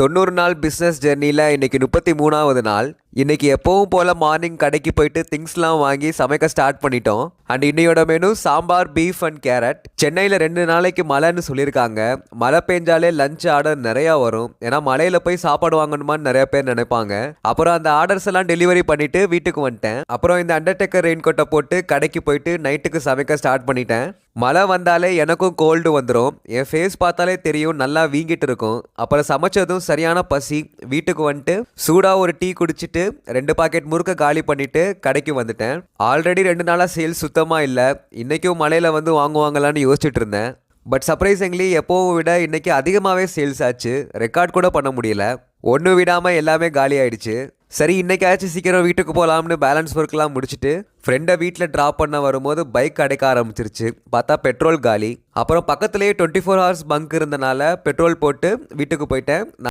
90 நாள் பிஸ்னஸ் ஜெர்னியில் இன்னைக்கு 33வது நாள். இன்னைக்கு எப்பவும் போல மார்னிங் கடைக்கு போயிட்டு திங்ஸ்லாம் வாங்கி சமைக்க ஸ்டார்ட் பண்ணிட்டோம். அண்ட் இன்னையோட menu sambar, beef and carrot. சென்னையில் 2 நாளைக்கு மழைன்னு சொல்லியிருக்காங்க. மழை பெஞ்சாலே லஞ்ச் ஆர்டர் நிறையா வரும். ஏன்னா மழையில் போய் சாப்பாடு வாங்கணுமான்னு நிறைய பேர் நினைப்பாங்க. அப்புறம் அந்த ஆர்டர்ஸ் எல்லாம் டெலிவரி பண்ணிட்டு வீட்டுக்கு வந்துட்டேன். அப்புறம் இந்த அண்டர்டேக்கர் ரெயின் கோட்டை போட்டு கடைக்கு போயிட்டு நைட்டுக்கு சமைக்க ஸ்டார்ட் பண்ணிட்டேன். மழை வந்தாலே எனக்கும் கோல்டு வந்துடும். என் ஃபேஸ் பார்த்தாலே தெரியும், நல்லா வீங்கிட்டு இருக்கும். அப்புறம் சமைச்சதும் சரியான பசி. வீட்டுக்கு வந்துட்டு சூடாக ஒரு டீ குடிச்சிட்டு 2 பாக்கெட் முறுக்க காலி பண்ணிட்டு கடைக்கு வந்துட்டேன். ஆல்ரெடி 2 நாளாக சேல்ஸ் சுத்தமாக இல்லை. இன்றைக்கும் மழையில் வந்து வாங்குவாங்களான்னு யோசிச்சுட்டு இருந்தேன். பட் சர்ப்ரைசிங்லி எப்போவும் விட இன்னைக்கு அதிகமாகவே சேல்ஸ் ஆச்சு. ரெக்கார்ட் கூட பண்ண முடியல. ஒன்று விடாமல் எல்லாமே காலி ஆயிடுச்சு. சரி, இன்னைக்காச்சும் சீக்கிரம் வீட்டுக்கு போகலாம்னு பேலன்ஸ் ஒர்க்லாம் முடிச்சுட்டு ஃப்ரெண்டை வீட்டில் ட்ராப் பண்ண வரும்போது பைக் அடைக்க ஆரம்பிச்சிருச்சு. பார்த்தா பெட்ரோல் காலி. அப்புறம் பக்கத்துலேயே 24 ஹவர்ஸ் பங்க் இருந்தனால பெட்ரோல் போட்டு வீட்டுக்கு போயிட்டேன்.